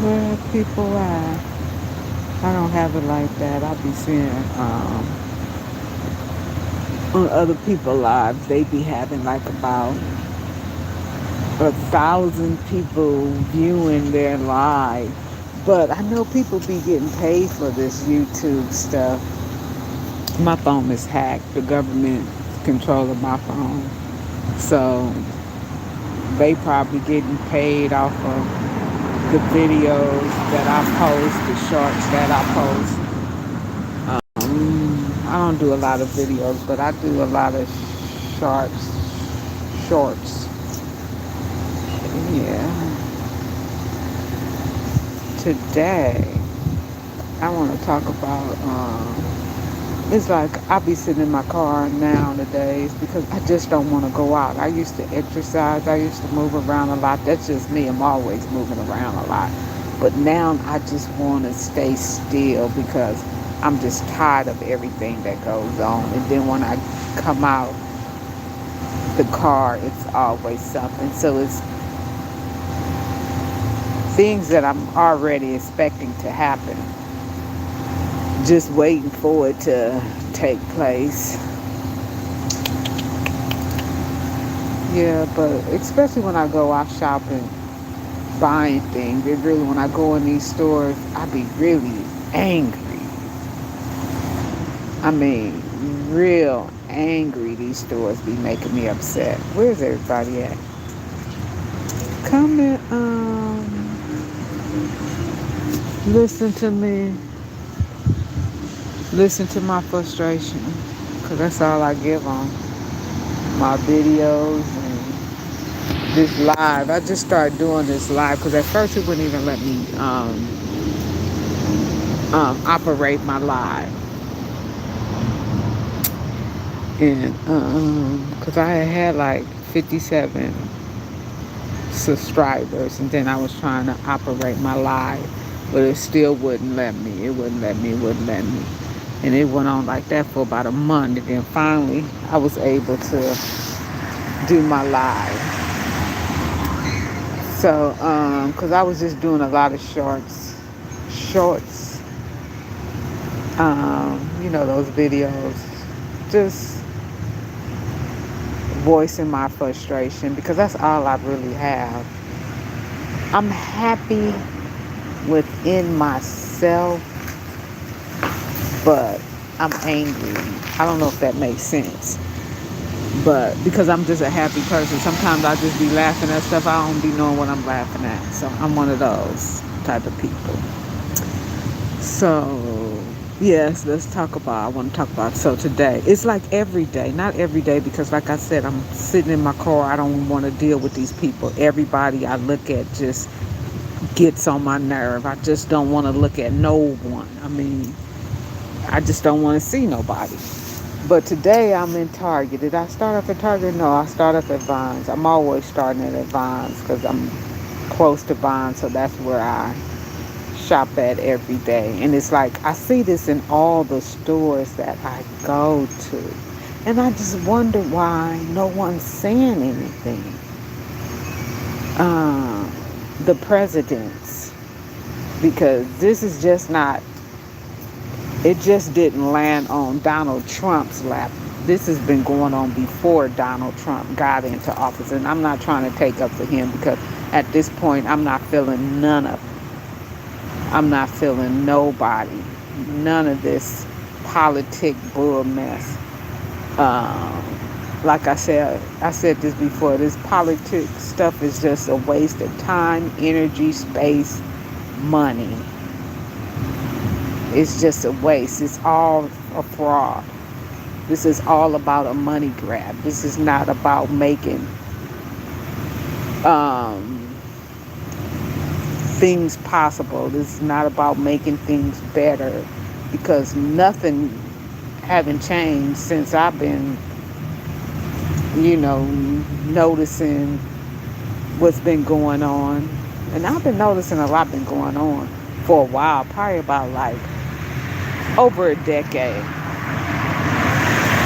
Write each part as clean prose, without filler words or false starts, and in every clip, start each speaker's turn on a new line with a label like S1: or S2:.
S1: Where people at? I don't have it like that. I be seeing on other people lives, they be having like about 1,000 people viewing their live. But I know people be getting paid for this YouTube stuff. My phone is hacked. The government controlling my phone. So they probably getting paid off of the videos that I post, the shorts that I post. I don't do a lot of videos, but I do a lot of shorts. Shorts. Yeah. Today, I want to talk about. It's like I be sitting in my car nowadays because I just don't want to go out. I used to exercise. I used to move around a lot. That's just me. I'm always moving around a lot. But now I just want to stay still because I'm just tired of everything that goes on. And then when I come out the car, it's always something. So it's things that I'm already expecting to happen. Just waiting for it to take place. Yeah, but especially when I go out shopping, buying things, it really, when I go in these stores, I be really angry. I mean, real angry. These stores be making me upset. Where's everybody at? Come and listen to me. Listen to my frustration, because that's all I give on my videos and this live. I just started doing this live because at first it wouldn't even let me operate my live. And because I had like 57 subscribers, and then I was trying to operate my live, but it still wouldn't let me. It wouldn't let me. It wouldn't let me. And it went on like that for about a month, and then finally I was able to do my live. So, because I was just doing a lot of shorts, those videos, just voicing my frustration because that's all I really have. I'm happy within myself, but I'm angry. I don't know if that makes sense. But because I'm just a happy person, sometimes I just be laughing at stuff. I don't be knowing what I'm laughing at. So I'm one of those type of people. So yes, I want to talk about, so today, it's like every day, not every day, because like I said, I'm sitting in my car. I don't want to deal with these people. Everybody I look at just gets on my nerve. I just don't want to look at no one. I mean, I just don't want to see nobody. But today I'm in Target. Did I start off at Target? No, I start off at Vines. I'm always starting at Vines because I'm close to Vines, so that's where I shop at every day. And it's like I see this in all the stores that I go to. And I just wonder why no one's saying anything. The presidents, because this is just not, it just didn't land on Donald Trump's lap. This has been going on before Donald Trump got into office. And I'm not trying to take up for him because at this point I'm not feeling none of it. I'm not feeling nobody. None of this politic bull mess. Like I said this before, this politics stuff is just a waste of time, energy, space, money. It's just a waste. It's all a fraud. This is all about a money grab. This is not about making things possible. This is not about making things better, because nothing haven't changed since I've been, noticing what's been going on. And I've been noticing a lot been going on for a while, probably about like over a decade.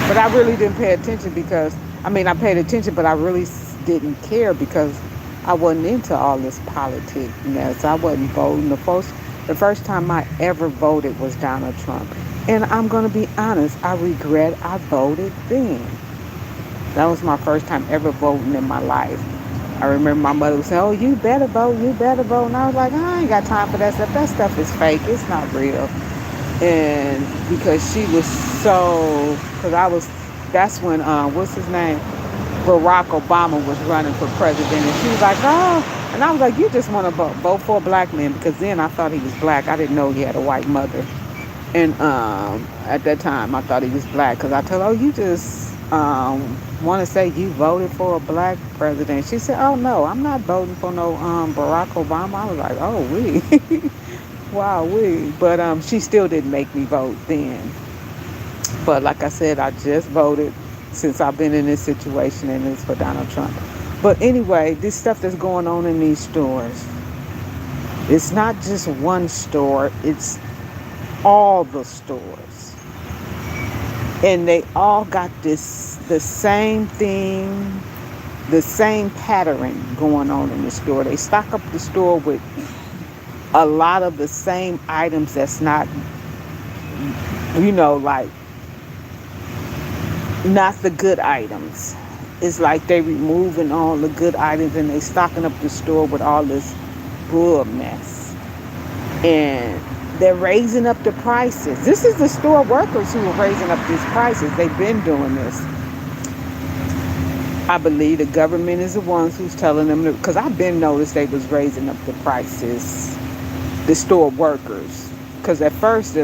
S1: But I really didn't pay attention because, I mean, I paid attention, but I really didn't care because I wasn't into all this politic mess. I wasn't voting. The first time I ever voted was Donald Trump. And I'm going to be honest, I regret I voted then. That was my first time ever voting in my life. I remember my mother would say, "Oh, you better vote, you better vote." And I was like, I ain't got time for that stuff. That stuff is fake. It's not real. And because she was so, because that's when, what's his name? Barack Obama was running for president. And she was like, oh. And I was like, you just want to vote for a black man. Because then I thought he was black. I didn't know he had a white mother. And at that time, I thought he was black because I told her, oh, you just want to say you voted for a black president. She said, oh, no, I'm not voting for no Barack Obama. I was like, oh, we. Wow, we. But she still didn't make me vote then. But like I said, I just voted since I've been in this situation, and it's for Donald Trump. But anyway, this stuff that's going on in these stores, it's not just one store, it's all the stores. And they all got the same thing, the same pattern going on in the store. They stock up the store with a lot of the same items that's not, like not the good items. It's like they removing all the good items and they stocking up the store with all this bull mess. And they're raising up the prices. This is the store workers who are raising up these prices. They've been doing this. I believe the government is the ones who's telling them, because I've been noticed they was raising up the prices, the store workers. Because at first,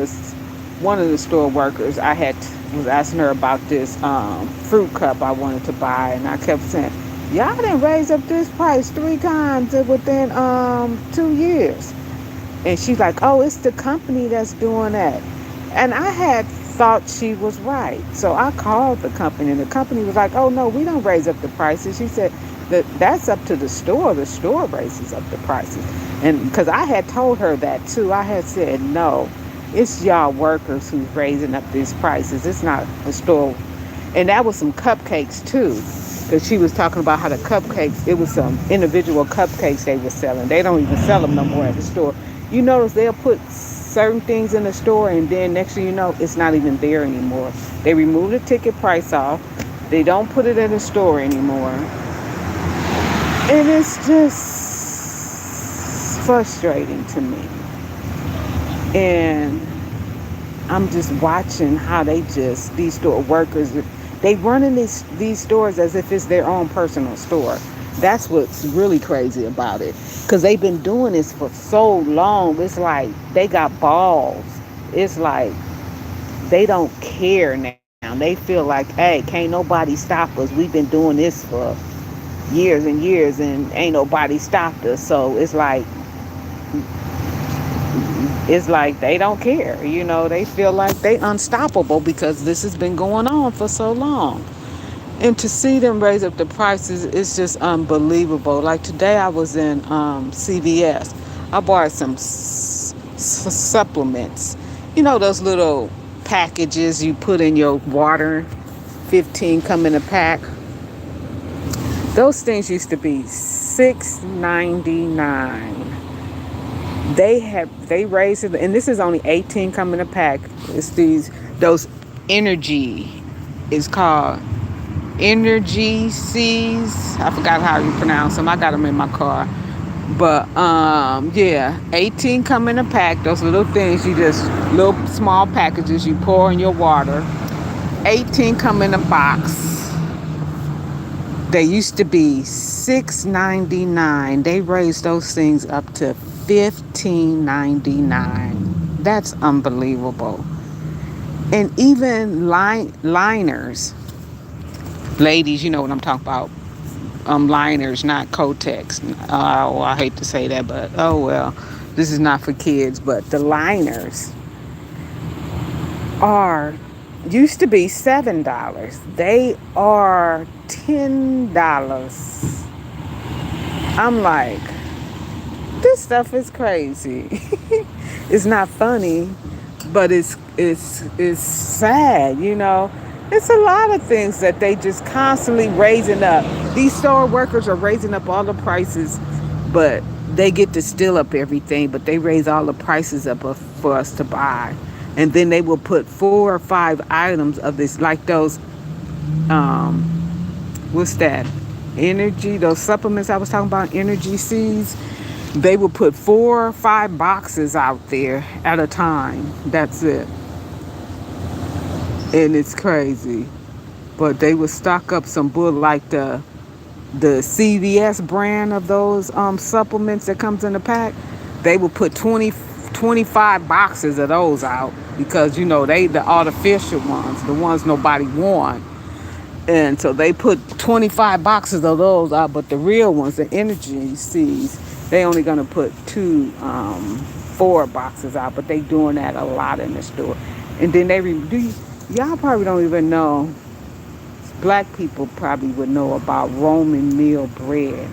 S1: one of the store workers, was asking her about this fruit cup I wanted to buy, and I kept saying, y'all didn't raise up this price 3 times within 2 years. And she's like, oh, it's the company that's doing that. And I had thought she was right. So I called the company, and the company was like, oh, no, we don't raise up the prices. She said, that's up to the store. The store raises up the prices. And because I had told her that too, I had said, no, it's y'all workers who's raising up these prices. It's not the store. And that was some cupcakes too. Because she was talking about how the cupcakes, it was some individual cupcakes they were selling. They don't even sell them no more at the store. You notice they'll put certain things in the store, and then next thing you know, it's not even there anymore. They remove the ticket price off. They don't put it in the store anymore. And it's just frustrating to me. And I'm just watching how these store workers, they running these stores as if it's their own personal store. That's what's really crazy about it. Because they've been doing this for so long. It's like they got balls. It's like they don't care now. They feel like, hey, can't nobody stop us. We've been doing this for years and years, and ain't nobody stopped us. So it's like they don't care. They feel like they unstoppable because this has been going on for so long. And to see them raise up the prices is just unbelievable. Like today I was in CVS. I bought some supplements. Those little packages you put in your water, 15 come in a pack. Those things used to be $6.99. They raised it, and this is only 18 come in a pack. It's those energy, it's called Energy C's. I forgot how you pronounce them. I got them in my car. But yeah, 18 come in a pack. Those little things, little small packages you pour in your water. 18 come in a box. They used to be $6.99. They raised those things up to $15.99. That's unbelievable. And even liners. Ladies, you know what I'm talking about. Liners, not Kotex. Oh, I hate to say that, but oh well. This is not for kids, but the liners used to be $7. They are $10. I'm like, this stuff is crazy. It's not funny, but it's sad, It's a lot of things that they just constantly raising up. These store workers are raising up all the prices, but they get to steal up everything, but they raise all the prices up for us to buy. And then they will put 4 or 5 items of this, like those, um, what's that? Energy, those supplements I was talking about, energy seeds. They will put 4 or 5 boxes out there at a time. That's it. And it's crazy. But they would stock up some bull like the CVS brand of those supplements that comes in the pack. They would put 25 boxes of those out because they the artificial ones, the ones nobody want. And so they put 25 boxes of those out, but the real ones, the energy seeds, they only gonna put 4 boxes out. But they doing that a lot in the store. And then y'all probably don't even know. Black people probably would know about Roman meal bread.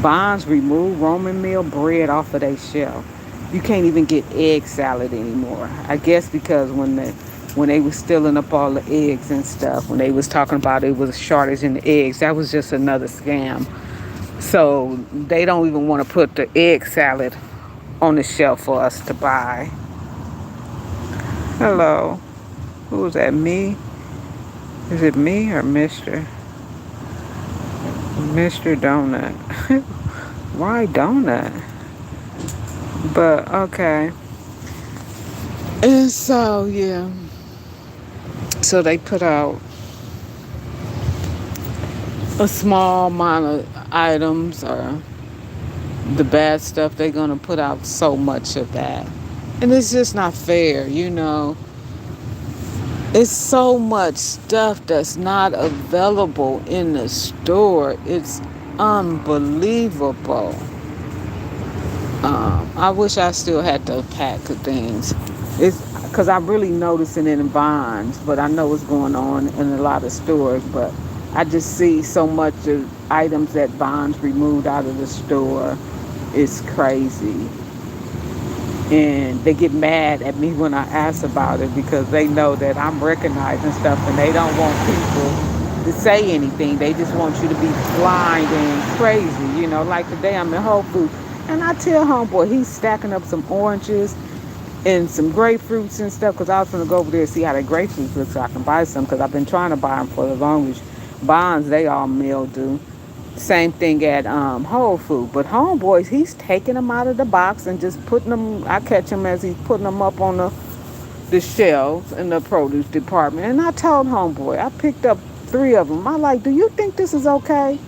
S1: Bonds remove Roman meal bread off of their shelf. You can't even get egg salad anymore. I guess because when they was stealing up all the eggs and stuff, when they was talking about it was a shortage in the eggs, that was just another scam. So they don't even want to put the egg salad on the shelf for us to buy. Hello. Who was that? Me? Is it me or Mr. Donut? Why donut? But okay. And so yeah. So they put out a small amount of items or the bad stuff. They're gonna put out so much of that. And it's just not fair. It's so much stuff that's not available in the store. It's unbelievable. I wish I still had the pack of things. It's because I'm really noticing it in Vines, but I know what's going on in a lot of stores. But I just see so much of items that Vines removed out of the store. It's crazy. And they get mad at me when I ask about it because they know that I'm recognizing stuff and they don't want people to say anything. They just want you to be blind and crazy. Like today I'm in Whole Foods and I tell homeboy he's stacking up some oranges and some grapefruits and stuff because I was going to go over there and see how the grapefruits look so I can buy some because I've been trying to buy them for the longest. Bonds, they all mildew. Same thing at Whole Food. But homeboys, he's taking them out of the box and just putting them. I catch him as he's putting them up on the shelves in the produce department. And I told homeboy, I picked up 3 of them. I like, do you think this is okay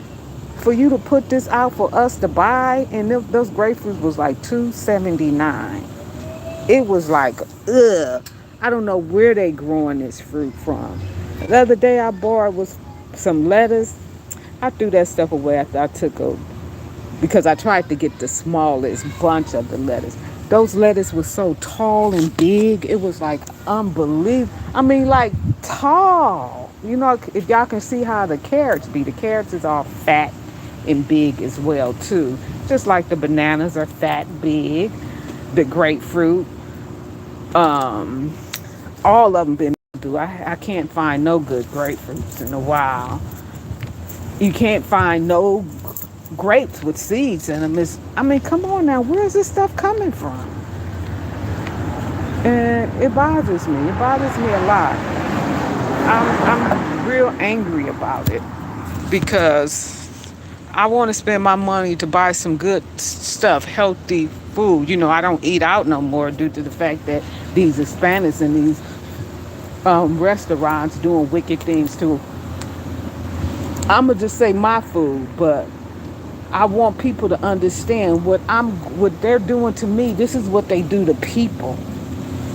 S1: for you to put this out for us to buy? And those grapefruits was like $2.79. It was like, ugh. I don't know where they growing this fruit from. The other day I borrowed was some lettuce. I threw that stuff away after I took a because I tried to get the smallest bunch of the lettuce. Those lettuce was so tall and big. It was like unbelievable. I mean, like tall. If y'all can see how the carrots be, the carrots is all fat and big as well too. Just like the bananas are fat, big. The grapefruit, um, all of them been do. I can't find no good grapefruits in a while. You can't find no grapes with seeds in them. Come on now, where is this stuff coming from? And it bothers me. It bothers me a lot. I'm real angry about it because I want to spend my money to buy some good stuff, healthy food. I don't eat out no more due to the fact that these Hispanics and these restaurants doing wicked things too. I'ma just say my food, but I want people to understand what they're doing to me. This is what they do to people.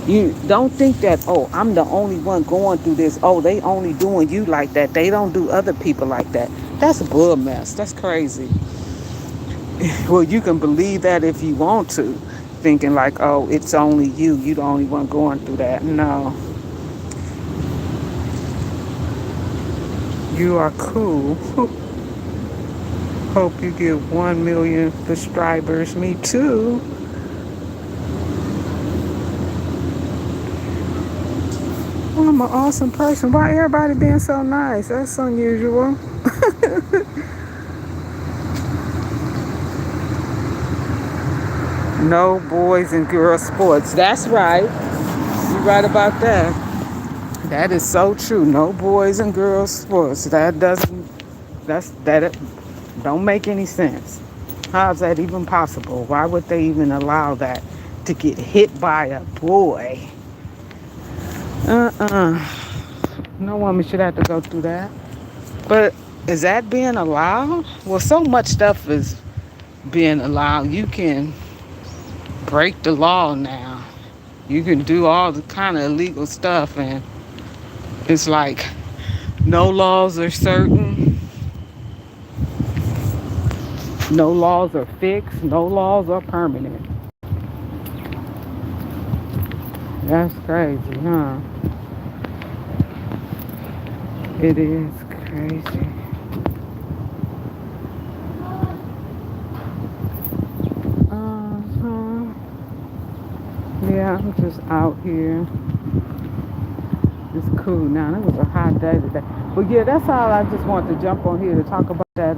S1: You don't think that, oh, I'm the only one going through this. Oh, they only doing you like that. They don't do other people like that. That's a bull mess. That's crazy. Well, you can believe that if you want to, thinking like, oh, it's only you. You the only one going through that. No. You are cool. Hope you get 1 million subscribers. Me too. Well, I'm an awesome person. Why everybody being so nice? That's unusual. No boys and girls sports. That's right. You're right about that. That is so true. No boys and girls sports. That doesn't. That don't make any sense. How's that even possible? Why would they even allow that to get hit by a boy? Uh-uh. No woman should have to go through that. But is that being allowed? Well, so much stuff is being allowed. You can break the law now. You can do all the kind of illegal stuff, and it's like no laws are certain, no laws are fixed, no laws are permanent. That's crazy, huh? It is crazy. Uh-huh. Yeah, I'm just out here. It's cool now. It was a hot day today. But yeah, that's all. I just wanted to jump on here to talk about that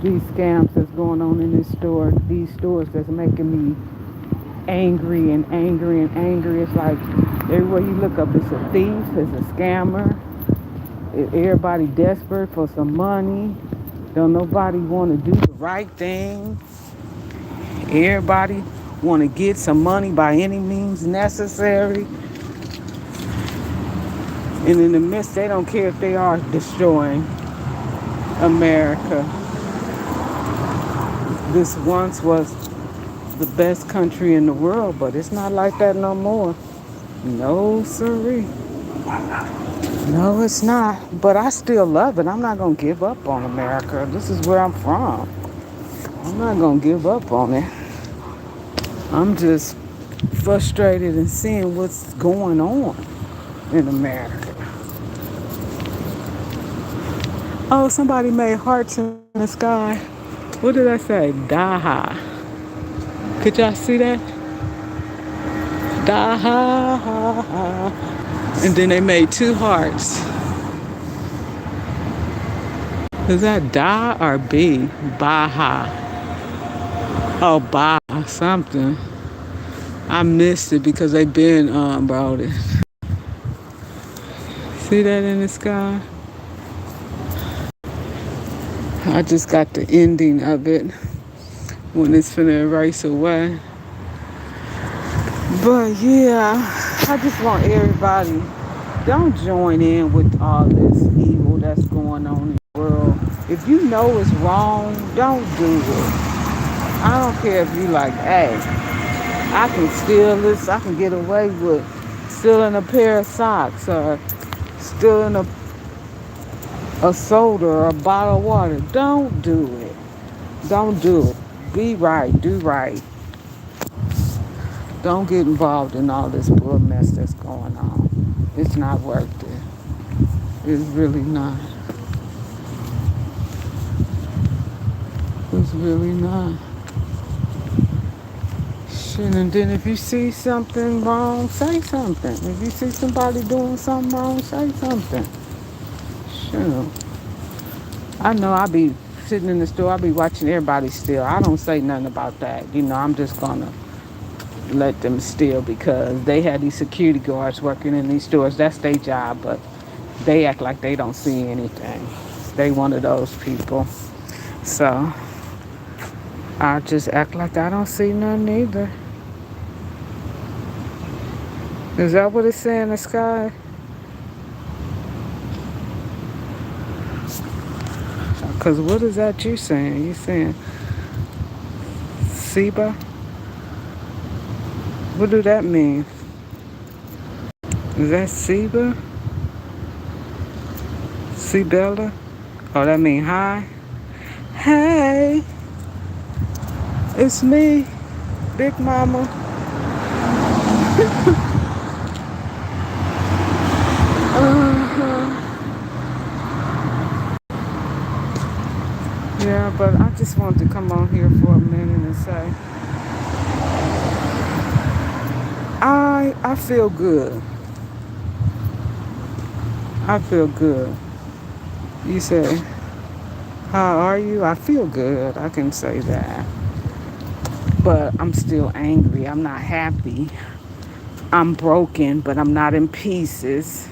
S1: these scams that's going on in this store, these stores that's making me angry and angry and angry. It's like everywhere you look up, it's a thief, it's a scammer. Everybody desperate for some money. Don't nobody want to do the right thing. Everybody want to get some money by any means necessary. And in the midst, they don't care if they are destroying America. This once was the best country in the world, but it's not like that no more. No, sirree. No, it's not. But I still love it. I'm not going to give up on America. This is where I'm from. I'm not going to give up on it. I'm just frustrated and seeing what's going on in America. Oh, somebody made hearts in the sky. What did I say? Daha. Could y'all see that? Daha. And then they made two hearts. Is that Da or B? Baha. Oh, Ba something. I missed it because they been brought it. See that in the sky? I just got the ending of it when it's finna erase away. But yeah, I just want everybody, don't join in with all this evil that's going on in the world. If you know it's wrong, don't do it. I don't care if you like, hey, I can steal this, I can get away with stealing a pair of socks or stealing a soda or a bottle of water. Don't do it. Don't do it. Be right. Do right. Don't get involved in all this bull mess that's going on. It's not worth it. It's really not. It's really not. Shit, and then if you see something wrong, say something. If you see somebody doing something wrong, say something. Sure. I know I be sitting in the store, I be watching everybody steal. I don't say nothing about that. I'm just gonna let them steal because they had these security guards working in these stores. That's their job, but they act like they don't see anything. They one of those people. So I just act like I don't see nothing either. Is that what it's saying in the sky? Because what is that you saying? You saying Seba? What do that mean? Is that Seba? Sebella? Oh, that mean hi? Hey, it's me, Big Mama. Uh-huh. Yeah, but I just wanted to come on here for a minute and say, I feel good. I feel good. You say, how are you? I feel good. I can say that. But I'm still angry. I'm not happy. I'm broken, but I'm not in pieces.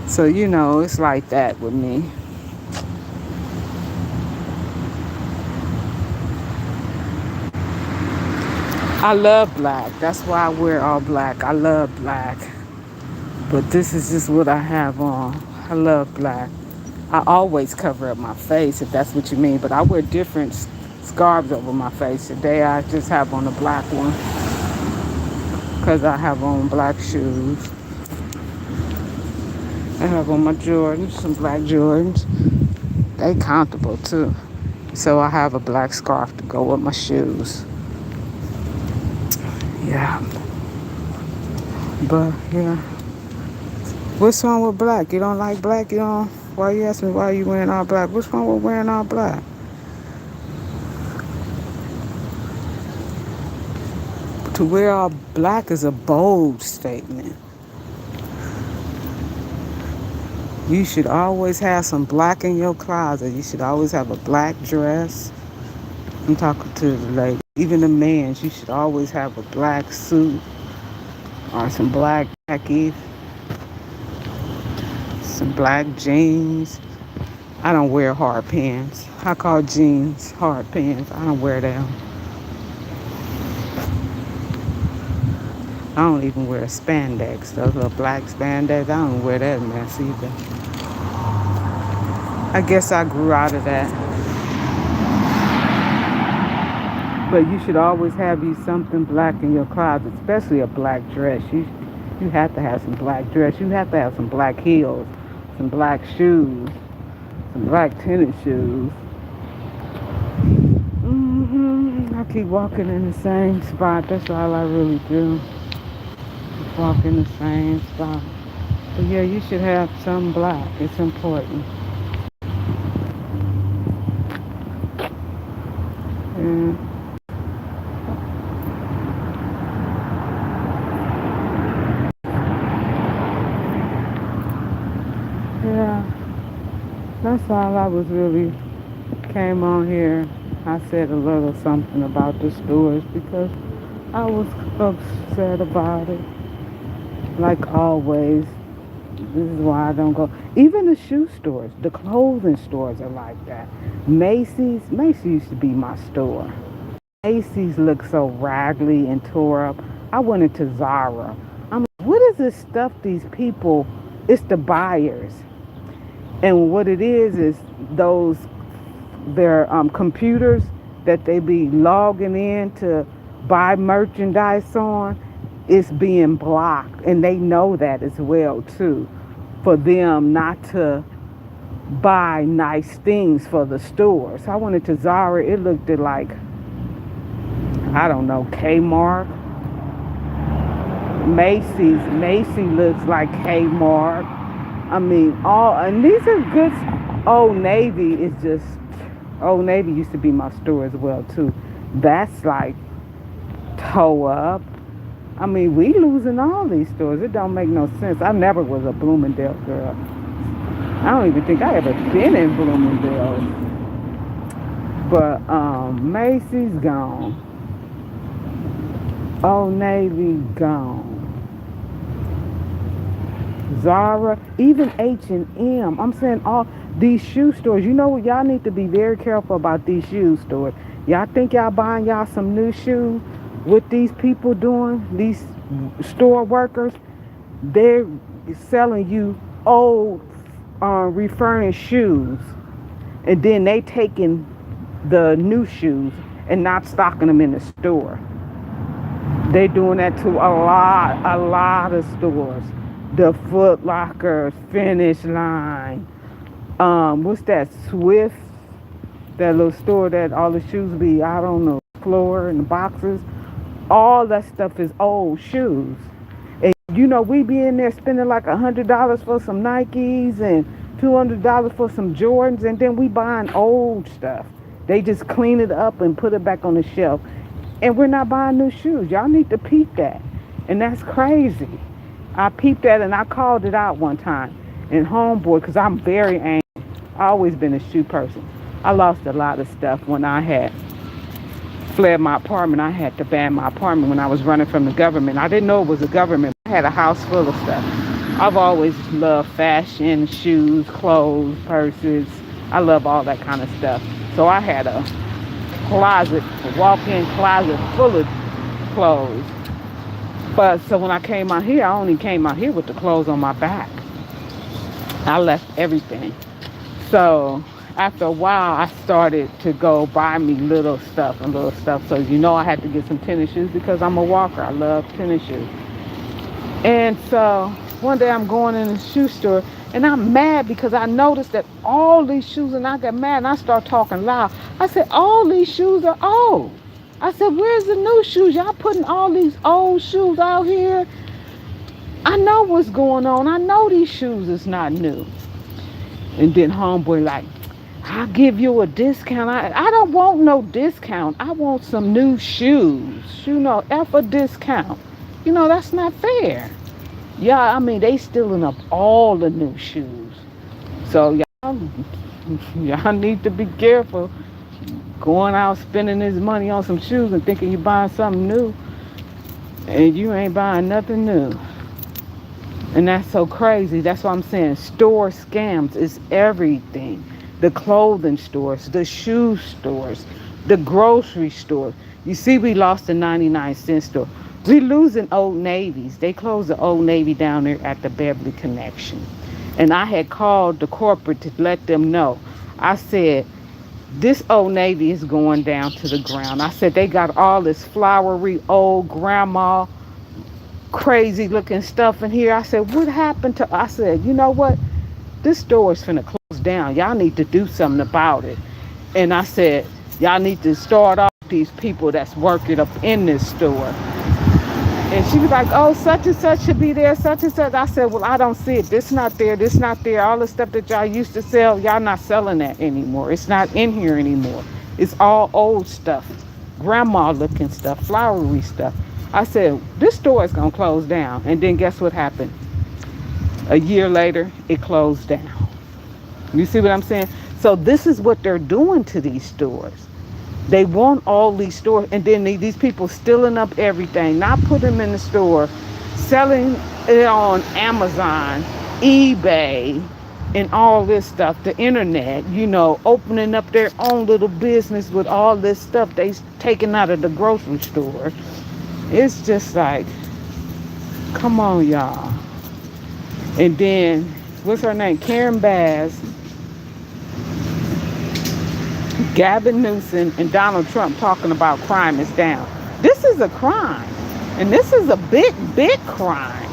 S1: So, it's like that with me. I love black. That's why I wear all black. I love black. But this is just what I have on. I love black. I always cover up my face, if that's what you mean. But I wear different scarves over my face. Today I just have on a black one because I have on black shoes. I have on my Jordans, some black Jordans. They comfortable too. So I have a black scarf to go with my shoes. Yeah. But yeah. What's wrong with black? You don't like black? You don't why you ask me why you wearing all black? What's wrong with wearing all black? To wear all black is a bold statement. You should always have some black in your closet. You should always have a black dress. I'm talking to the lady. Even the men, you should always have a black suit or some black khakis, some black jeans. I don't wear hard pants. I call jeans hard pants. I don't wear them. I don't even wear spandex. Those little black spandex. I don't wear that mess either. I guess I grew out of that. But you should always have you something black in your closet, especially a black dress. You have to have some black dress. You have to have some black heels, some black shoes, some black tennis shoes. I keep walking in the same spot. That's all I really do. Just walk in the same spot. But yeah, you should have some black. It's important. Yeah. Yeah. That's all I was really came on here. I said a little something about the stores because I was upset about it. Like always, this is why I don't go. Even the shoe stores, the clothing stores are like that. Macy's used to be my store. Macy's looked so raggedy and tore up. I went into Zara. I'm like, what is this stuff these people, it's the buyers. And what it is those their computers that they be logging in to buy merchandise on is being blocked, and they know that as well too, for them not to buy nice things for the store. So I went into Zara. It looked like, I don't know, Kmart. Macy looks like Kmart. I mean, and these are good. Old Navy is just, Old Navy used to be my store as well too. That's like toe up. I mean, we losing all these stores. It don't make no sense. I never was a Bloomingdale girl. I don't even think I ever been in Bloomingdale. But Macy's gone. Old Navy gone. Zara, even H&M. I'm saying all these shoe stores. You know what? Y'all need to be very careful about these shoe stores. Y'all think y'all buying y'all some new shoes? What these people doing, these store workers, they're selling you old refurnished shoes, and then they taking the new shoes and not stocking them in the store. They doing that to a lot of stores. The Foot Locker, Finish Line, what's that, Swift, that little store that all the shoes be out on the floor in the boxes. All that stuff is old shoes. And we be in there spending like $100 for some Nikes and $200 for some Jordans, and then we buying old stuff. They just clean it up and put it back on the shelf. And we're not buying new shoes. Y'all need to peep that. And that's crazy. I peeped that and I called it out one time. And homeboy, because I'm very angry. I always been a shoe person. I lost a lot of stuff when I had fled my apartment. I had to ban my apartment when I was running from the government. I didn't know it was a government. I had a house full of stuff. I've always loved fashion, shoes, clothes, purses. I love all that kind of stuff. So I had a closet, a walk-in closet full of clothes. But so when I came out here, I only came out here with the clothes on my back. I left everything. So after a while, I started to go buy me little stuff and little stuff. So I had to get some tennis shoes because I'm a walker. I love tennis shoes. And so one day I'm going in the shoe store and I'm mad because I noticed that all these shoes, and I got mad and I start talking loud. I said, all these shoes are old. I said, where's the new shoes? Y'all putting all these old shoes out here? I know what's going on. I know these shoes is not new. And then homeboy like, I'll give you a discount. I don't want no discount. I want some new shoes. F a discount. That's not fair. Yeah, I mean, they stealing up all the new shoes. So y'all need to be careful going out spending this money on some shoes and thinking you're buying something new. And you ain't buying nothing new. And that's so crazy. That's what I'm saying. Store scams is everything. The clothing stores, the shoe stores, the grocery stores. You see, we lost the 99-cent store. We losing Old Navy's. They closed the Old Navy down there at the Beverly Connection. And I had called the corporate to let them know. I said, this Old Navy is going down to the ground. I said, they got all this flowery old grandma crazy looking stuff in here. I said, what happened to, I said, you know what? This store is finna close down. Y'all need to do something about it. And I said, y'all need to start off these people that's working up in this store. And she was like, oh, such and such should be there, such and such. I said, well, I don't see it. This not there, this not there. All the stuff that y'all used to sell, y'all not selling that anymore. It's not in here anymore. It's all old stuff, grandma looking stuff, flowery stuff. I said, this store is going to close down. And then guess what happened? A year later, it closed down. You see what I'm saying? So this is what they're doing to these stores. They want all these stores, and then these people stealing up everything, not putting them in the store, selling it on Amazon, eBay, and all this stuff, the internet, opening up their own little business with all this stuff they taking out of the grocery store. It's just like, come on, y'all. And then, what's her name? Karen Bass, Gavin Newsom, and Donald Trump talking about crime is down. This is a crime. And this is a big, big crime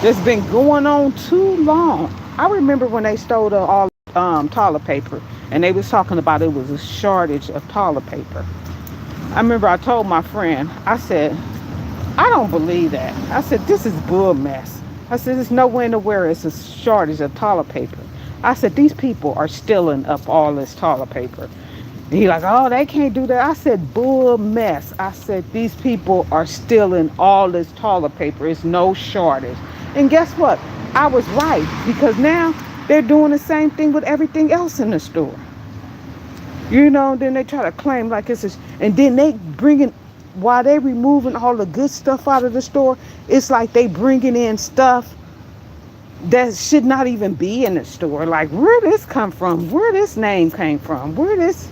S1: that's been going on too long. I remember when they stole all toilet paper, and they was talking about it was a shortage of toilet paper. I remember I told my friend, I said, I don't believe that. I said, this is bull mess. I said, there's nowhere in the world it's a shortage of toilet paper. I said, these people are stealing up all this toilet paper. And he like, oh, they can't do that. I said, bull mess. I said, these people are stealing all this toilet paper. It's no shortage. And guess what? I was right, because now they're doing the same thing with everything else in the store. Then they try to claim like it's and then they bringing, while they removing all the good stuff out of the store, it's like they bringing in stuff that should not even be in the store. Like, where this come from? Where this name came from? Where this,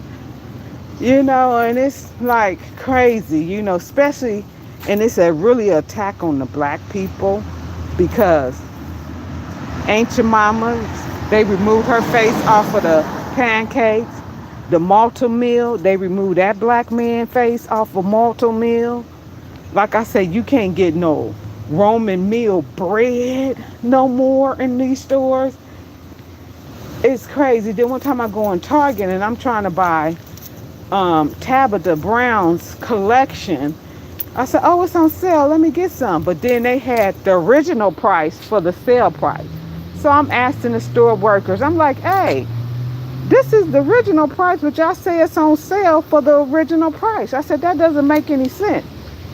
S1: and it's like crazy, especially, and it's a really attack on the black people, because Aunt Jemima, they removed her face off of the pancakes. The Malta meal, they removed that black man face off of Malta meal. Like I said, you can't get no Roman meal bread no more in these stores. It's crazy. Then one time I go in Target and I'm trying to buy Tabitha Brown's collection. I said, oh, it's on sale. Let me get some. But then they had the original price for the sale price. So I'm asking the store workers, I'm like, hey, this is the original price, but y'all say it's on sale for the original price. I said, that doesn't make any sense.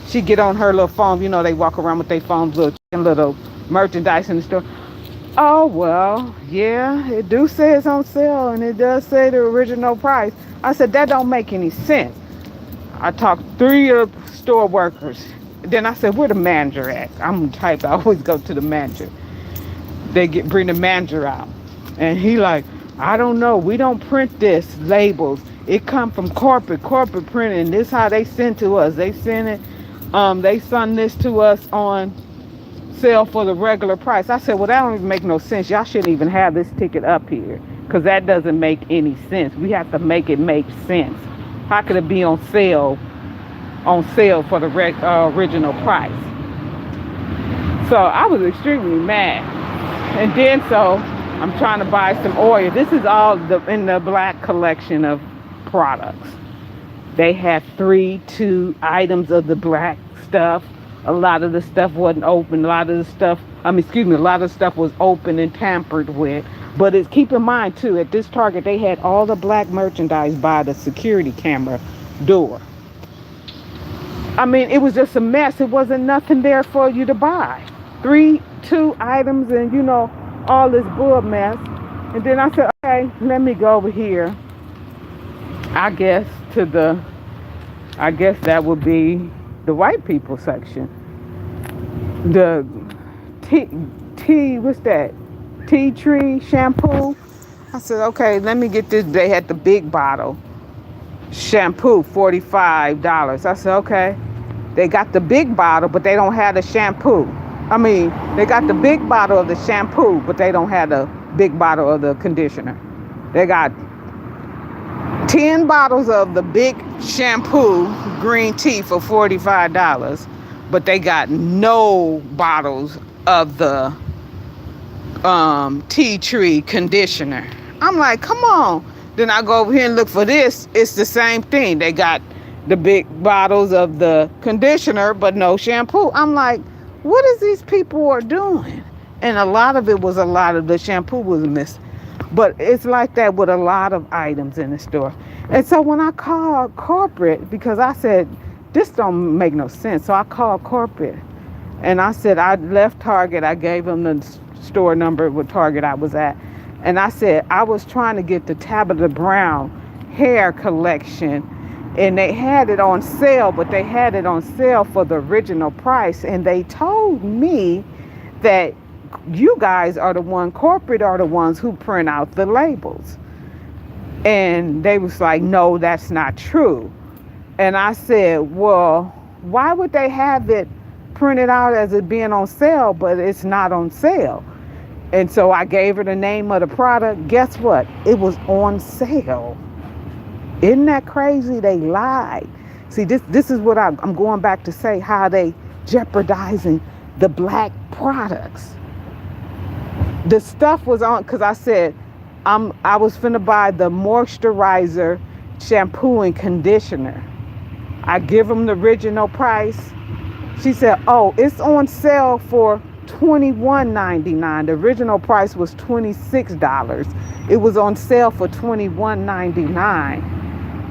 S1: She get on her little phone. They walk around with their phones, little merchandise in the store. Oh, well, yeah, it do say it's on sale and it does say the original price. I said, that don't make any sense. I talked three of store workers. Then I said, where the manager at? I'm the type, I always go to the manager. Bring the manager out. And he like, I don't know. We don't print this labels. It come from corporate printing. This how they send to us. They send it, they send this to us on sell for the regular price. I said, well, that don't even make no sense. Y'all shouldn't even have this ticket up here because that doesn't make any sense. We have to make it make sense. How could it be on sale for the original price? So I was extremely mad. And then so I'm trying to buy some oil. This is all in the black collection of products. They had 2 items of the black stuff. A lot of the stuff wasn't open. A lot of the stuff, a lot of stuff was open and tampered with. But keep in mind too, at this Target, they had all the black merchandise by the security camera door. I mean, it was just a mess. It wasn't nothing there for you to buy. 2 items and, all this bull mess. And then I said, okay, let me go over here. I guess that would be the white people section. The what's that? Tea tree shampoo. I said, okay, let me get this. They had the big bottle shampoo, $45. I said, okay. They got the big bottle, but they don't have the shampoo. They got the big bottle of the shampoo, but they don't have the big bottle of the conditioner. They got 10 bottles of the big shampoo green tea for $45, but they got no bottles of the tea tree conditioner. I'm like, come on. Then I go over here and look for this. It's the same thing. They got the big bottles of the conditioner, but no shampoo. I'm like, what is these people are doing? And a lot of the shampoo was missing. But it's like that with a lot of items in the store. And so when I called corporate, because I said, this don't make no sense. So I called corporate and I said, I left Target. I gave them the store number with Target I was at. And I said, I was trying to get the Tabitha Brown hair collection and they had it on sale, but they had it on sale for the original price. And they told me that you guys are corporate are the ones who print out the labels. And they was like, no, that's not true. And I said, well, why would they have it printed out as it being on sale, but it's not on sale? And so I gave her the name of the product. Guess what? It was on sale. Isn't that crazy? They lied. See, this is what I'm going back to say, how they jeopardizing the black products. The stuff was on, because I said, I was finna buy the moisturizer, shampoo, and conditioner. I give them the original price. She said, oh, it's on sale for $21.99. The original price was $26. It was on sale for $21.99.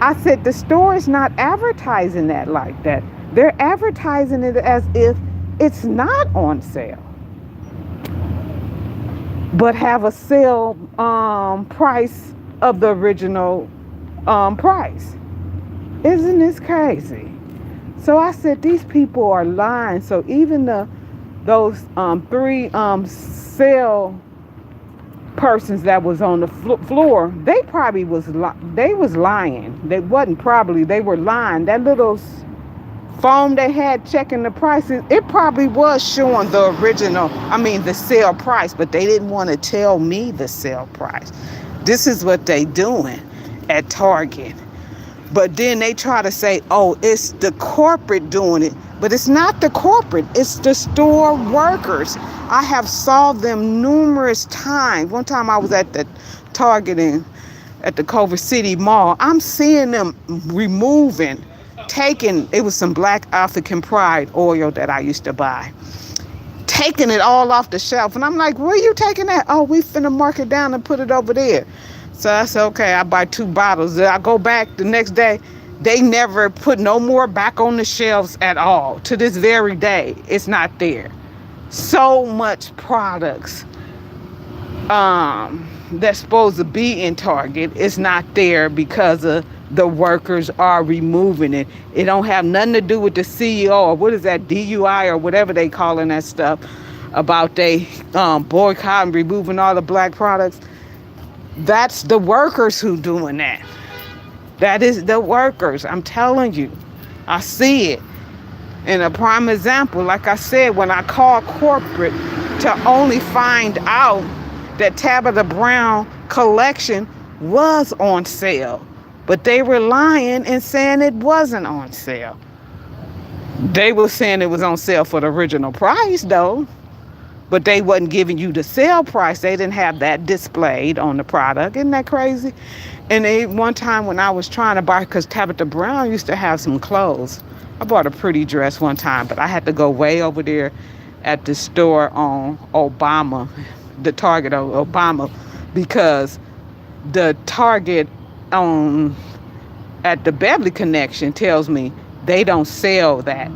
S1: I said, the store is not advertising that like that. They're advertising it as if it's not on sale, but have a sale price of the original price. Isn't this crazy? So I said, these people are lying. So even those 3 sale persons that was on the floor, they probably was lying. They were lying. That little phone they had checking the prices, it probably was showing the sale price, but they didn't want to tell me the sale price. This is what they doing at Target. But then they try to say, oh, it's the corporate doing it. But it's not the corporate. It's the store workers. I have saw them numerous times. One time I was at the Target at the Culver City Mall. I'm seeing them it was some Black African Pride oil that I used to buy. Taking it all off the shelf. And I'm like, where are you taking that? Oh, we finna mark it down and put it over there. So I said, okay, I buy 2 bottles. I go back the next day. They never put no more back on the shelves at all. To this very day, it's not there. So much products that's supposed to be in Target is not there because of the workers are removing it. It don't have nothing to do with the CEO or what is that, DUI or whatever they calling that stuff about they boycott and removing all the black products. That's the workers who doing that. That is the workers. I'm telling you. I see it. And a prime example, like I said, when I called corporate to only find out that Tabitha Brown collection was on sale. But they were lying and saying it wasn't on sale. They were saying it was on sale for the original price though. But they wasn't giving you the sale price. They didn't have that displayed on the product. Isn't that crazy? And one time when I was trying to buy, because Tabitha Brown used to have some clothes. I bought a pretty dress one time, but I had to go way over there at the store on Obama, the Target on Obama, because the Target on at the Beverly Connection tells me they don't sell that.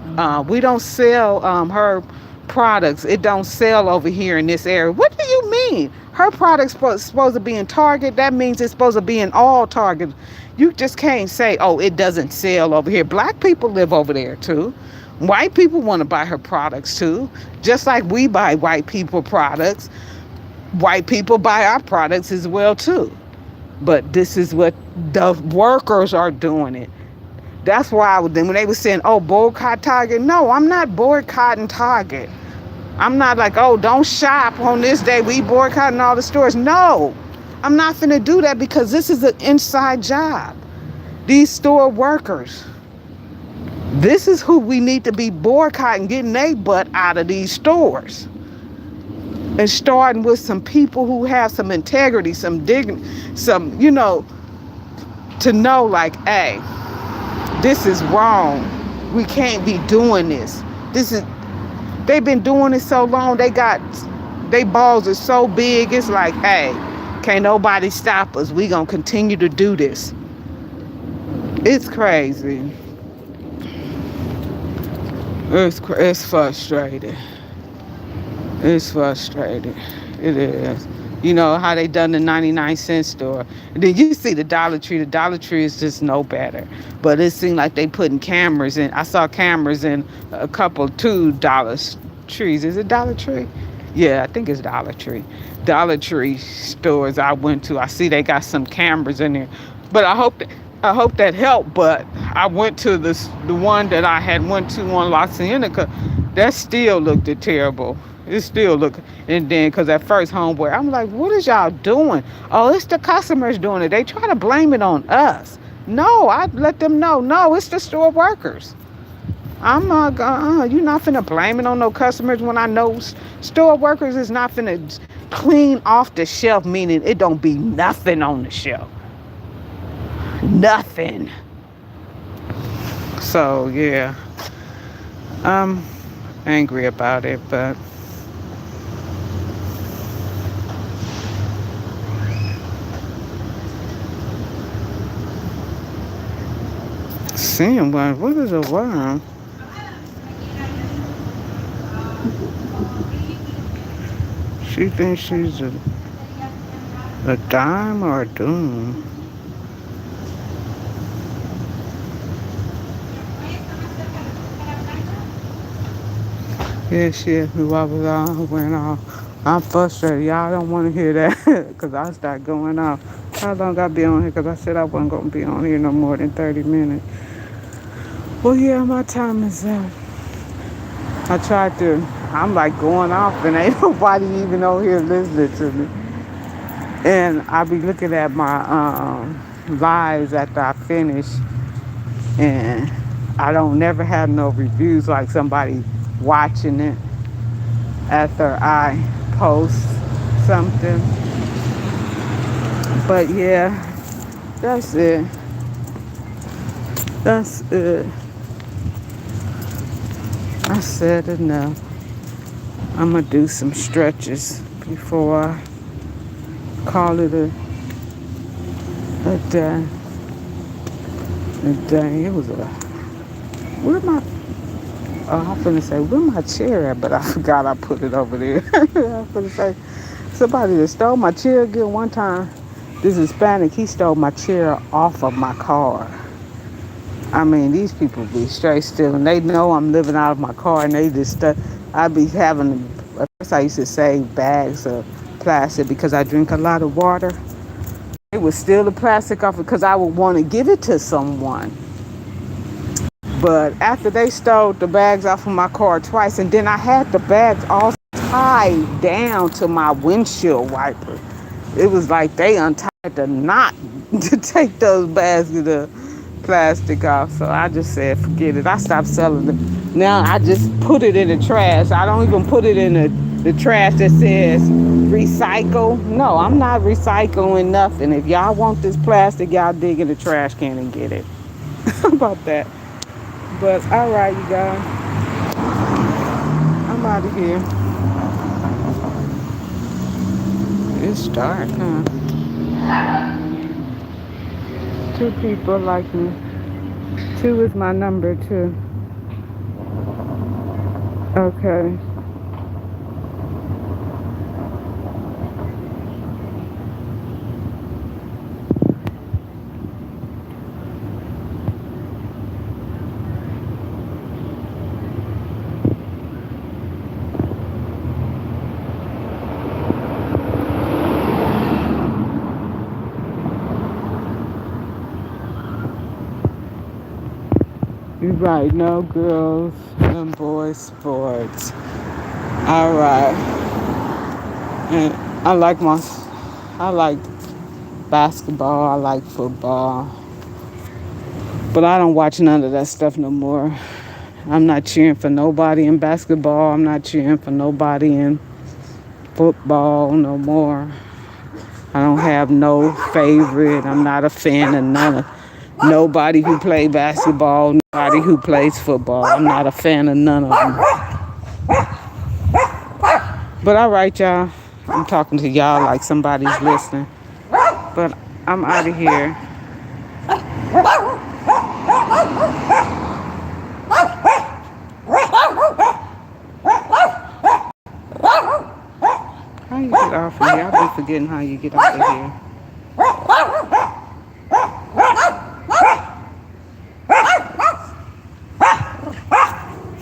S1: We don't sell her products. It don't sell over here in this area. What do you mean? Her product's supposed to be in Target. That means it's supposed to be in all Targets. You just can't say, oh, it doesn't sell over here. Black people live over there too. White people want to buy her products too. Just like we buy white people products. White people buy our products as well too. But this is what the workers are doing it. That's why when they were saying, oh, boycott Target. No, I'm not boycotting Target. I'm not like, oh, don't shop on this day. We boycotting all the stores. No, I'm not finna do that because this is an inside job. These store workers. This is who we need to be boycotting, getting their butt out of these stores. And starting with some people who have some integrity, some dignity, some, to know like, hey, this is wrong. We can't be doing this. They've been doing it so long, they balls are so big, it's like, hey, can't nobody stop us. We gonna continue to do this. It's crazy. It's frustrating. It's frustrating. It is. You know how they done the 99-cent store. And then you see the Dollar Tree. The Dollar Tree is just no better. But it seemed like they putting cameras in. I saw cameras in a couple, $2 trees. Is it Dollar Tree? Yeah, I think it's Dollar Tree. Dollar Tree stores I went to. I see they got some cameras in there. But I hope that helped. But I went to the one that I had went to on La Cienega. That still looked terrible. It still look, and then because at first homeboy, I'm like, what is y'all doing? Oh, it's the customers doing it. They try to blame it on us. No, I let them know. No, it's the store workers. I'm not you're not finna blame it on no customers when I know store workers is not finna clean off the shelf, meaning it don't be nothing on the shelf. Nothing. So yeah, I'm angry about it, but seeing what is a worm? She thinks she's a dime or a doom. Yeah, she asked me what was on, went off. I'm frustrated. Y'all don't want to hear that because I start going off. How long I be on here? Because I said I wasn't going to be on here no more than 30 minutes. Well, yeah, my time is up. I'm like going off and ain't nobody even on here listening to me. And I be looking at my lives after I finish. And I don't never have no reviews like somebody watching it after I post something. But yeah, that's it. That's it. I said enough. I'm gonna do some stretches before I call it a day. A day. It was I'm finna say, where my chair at? But I forgot I put it over there. I'm finna say, Somebody that stole my chair again one time. This Hispanic, he stole my chair off of my car. I mean, these people be straight stealing. They know I'm living out of my car, and they just I be having. At first, I used to save bags of plastic because I drink a lot of water. They would steal the plastic off because I would want to give it to someone. But after they stole the bags off of my car twice, and then I had the bags all tied down to my windshield wiper. It was like they untied the knot to take those bags of the plastic off. So I just said, forget it. I stopped selling them. Now I just put it in the trash. I don't even put it in the trash that says recycle. No, I'm not recycling nothing. If y'all want this plastic, y'all dig in the trash can and get it. How about that? But all right, you guys. I'm out of here. It's dark, huh? Two people like me. Two is my number, too. Okay. You're right. No girls and boys sports. All right. And I like basketball. I like football. But I don't watch none of that stuff no more. I'm not cheering for nobody in basketball. I'm not cheering for nobody in football no more. I don't have no favorite. I'm not a fan of nobody who plays basketball, nobody who plays football. I'm not a fan of none of them. But all right, y'all. I'm talking to y'all like somebody's listening. But I'm out of here. How you get off of here? I'll be forgetting how you get out of here.